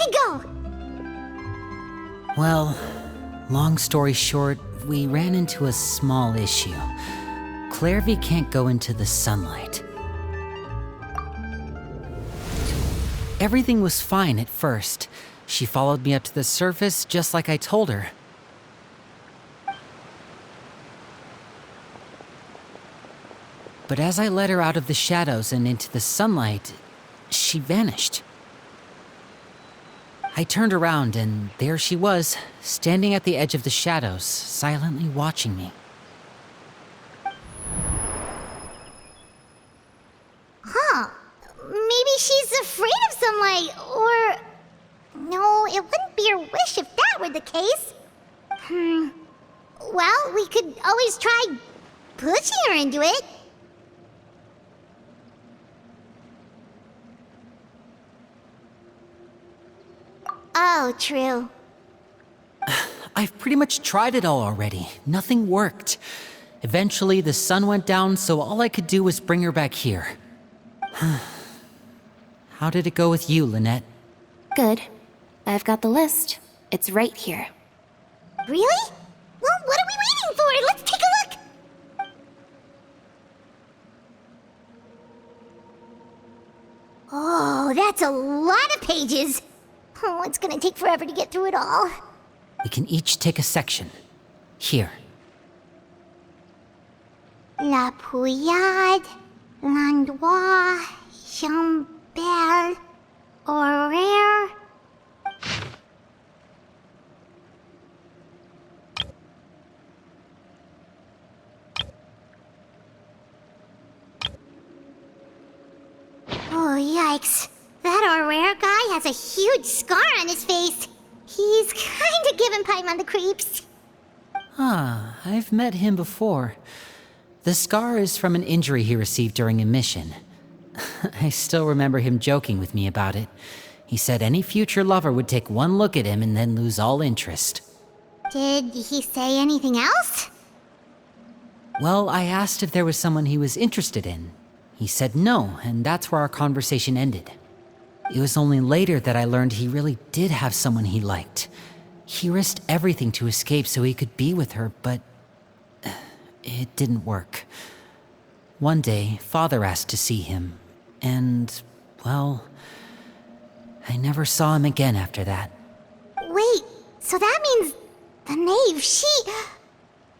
to go! Well, long story short, we ran into a small issue. Clairvy can't go into the sunlight. Everything was fine at first. She followed me up to the surface just like I told her. But as I led her out of the shadows and into the sunlight, she vanished. I turned around and there she was, standing at the edge of the shadows, silently watching me. Huh. Maybe she's afraid of sunlight, or... No, it wouldn't be her wish if that were the case. Well, we could always try pushing her into it. Oh, true. I've pretty much tried it all already. Nothing worked. Eventually, the sun went down, so all I could do was bring her back here. How did it go with you, Lynette? Good. I've got the list. It's right here. Really? Well, what are we waiting for? Let's take a look! Oh, that's a lot of pages. Oh, it's gonna take forever to get through it all. We can each take a section. Here. La Pouillade, l'endroit, Chambel, Horaire. Oh, yikes. That Horaire guy has a huge scar on his face. He's kinda giving Paimon the creeps. Ah, I've met him before. The scar is from an injury he received during a mission. I still remember him joking with me about it. He said any future lover would take one look at him and then lose all interest. Did he say anything else? Well, I asked if there was someone he was interested in. He said no, and that's where our conversation ended. It was only later that I learned he really did have someone he liked. He risked everything to escape so he could be with her, but it didn't work. One day, Father asked to see him, and, well, I never saw him again after that. Wait, so that means the knave, she...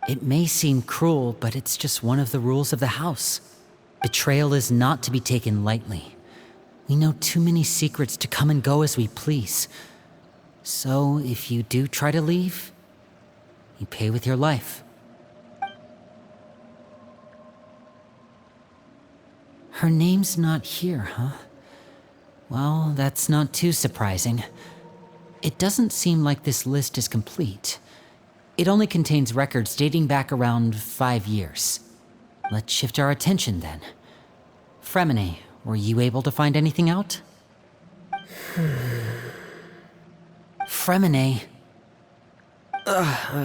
It may seem cruel, but it's just one of the rules of the house. Betrayal is not to be taken lightly. We know too many secrets to come and go as we please. So, if you do try to leave, you pay with your life. Her name's not here, huh? Well, that's not too surprising. It doesn't seem like this list is complete. It only contains records dating back around 5 years. Let's shift our attention then. Fremine, were you able to find anything out? Fremine.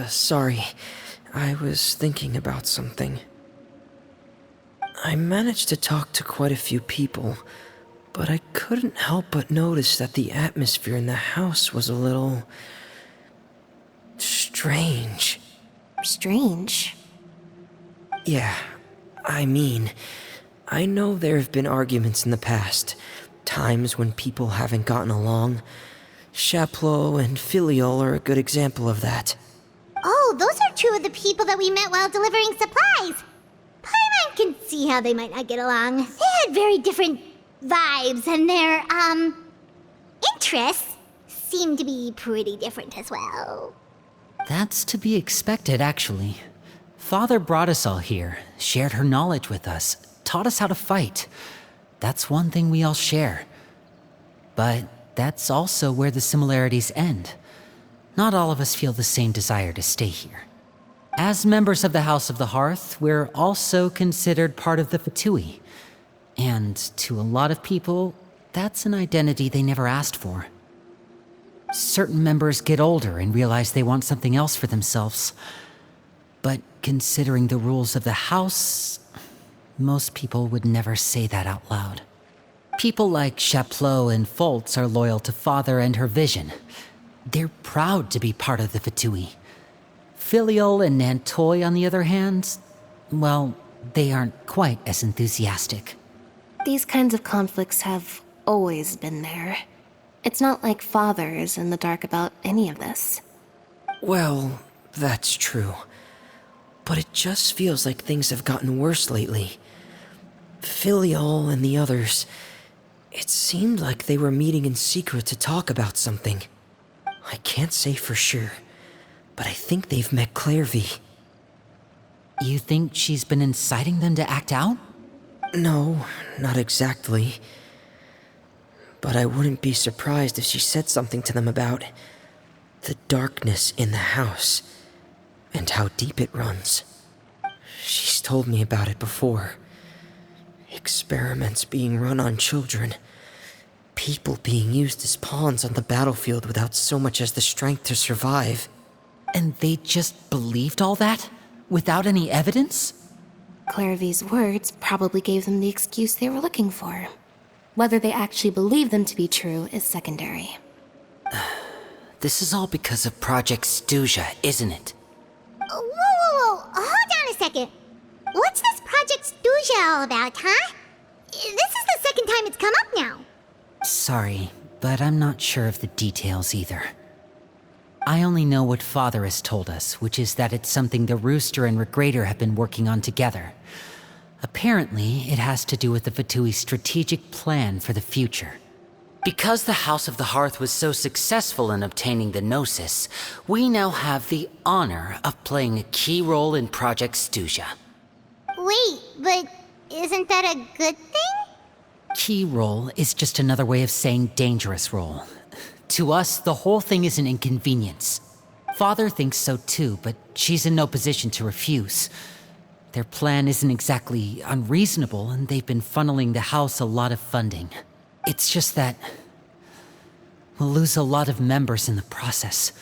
Sorry. I was thinking about something. I managed to talk to quite a few people, but I couldn't help but notice that the atmosphere in the house was a little... strange. Strange. Yeah, I mean, I know there have been arguments in the past, times when people haven't gotten along. Chaplot and Filiol are a good example of that. Oh, those are two of the people that we met while delivering supplies. Paimon can see how they might not get along. They had very different vibes, and their, interests seem to be pretty different as well. That's to be expected, actually. Father brought us all here, shared her knowledge with us, taught us how to fight. That's one thing we all share. But that's also where the similarities end. Not all of us feel the same desire to stay here. As members of the House of the Hearth, we're also considered part of the Fatui. And to a lot of people, that's an identity they never asked for. Certain members get older and realize they want something else for themselves. But considering the rules of the house, most people would never say that out loud. People like Chaplot and Foltz are loyal to Father and her vision. They're proud to be part of the Fatui. Filial and Nantoy, on the other hand, well, they aren't quite as enthusiastic. These kinds of conflicts have always been there. It's not like Father is in the dark about any of this. Well, that's true. But it just feels like things have gotten worse lately. Filial and the others, it seemed like they were meeting in secret to talk about something. I can't say for sure, but I think they've met Clairvy. You think she's been inciting them to act out? No, not exactly. But I wouldn't be surprised if she said something to them about the darkness in the house and how deep it runs. She's told me about it before. Experiments being run on children. People being used as pawns on the battlefield without so much as the strength to survive. And they just believed all that? Without any evidence? Clairvy's words probably gave them the excuse they were looking for. Whether they actually believe them to be true is secondary. This is all because of Project Stuzha, isn't it? Whoa. Hold on a second. What's this Project Stuzha all about, huh? This is the second time it's come up now. Sorry, but I'm not sure of the details either. I only know what Father has told us, which is that it's something the Rooster and Regrator have been working on together. Apparently, it has to do with the Fatui's strategic plan for the future. Because the House of the Hearth was so successful in obtaining the Gnosis, we now have the honor of playing a key role in Project Stuzha. Wait, but isn't that a good thing? Key role is just another way of saying dangerous role. To us, the whole thing is an inconvenience. Father thinks so too, but she's in no position to refuse. Their plan isn't exactly unreasonable, and they've been funneling the house a lot of funding. It's just that we'll lose a lot of members in the process.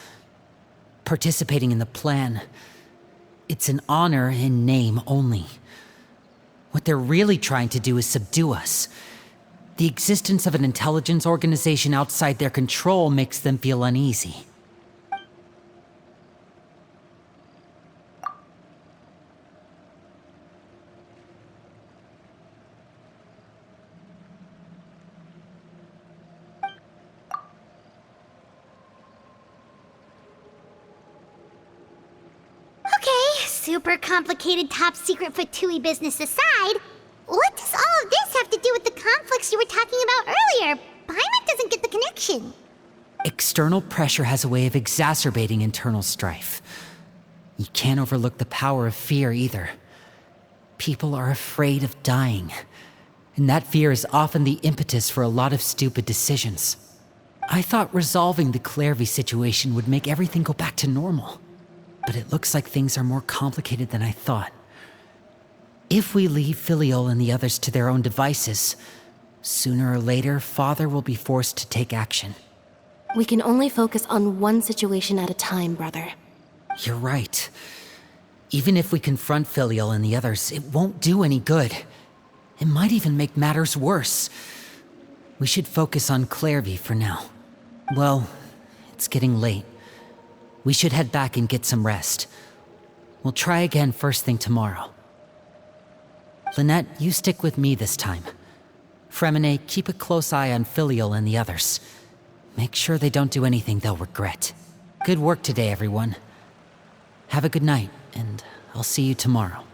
Participating in the plan, it's an honor in name only. What they're really trying to do is subdue us. The existence of an intelligence organization outside their control makes them feel uneasy. Okay, super complicated top secret Fatui business aside, what does all of this have to do with the conflicts you were talking about earlier? Paimon doesn't get the connection. External pressure has a way of exacerbating internal strife. You can't overlook the power of fear either. People are afraid of dying, and that fear is often the impetus for a lot of stupid decisions. I thought resolving the Clairvy situation would make everything go back to normal, but it looks like things are more complicated than I thought. If we leave Filial and the others to their own devices, sooner or later, Father will be forced to take action. We can only focus on one situation at a time, brother. You're right. Even if we confront Filial and the others, it won't do any good. It might even make matters worse. We should focus on Clairvy for now. Well, it's getting late. We should head back and get some rest. We'll try again first thing tomorrow. Lynette, you stick with me this time. Fremine, keep a close eye on Filial and the others. Make sure they don't do anything they'll regret. Good work today, everyone. Have a good night, and I'll see you tomorrow.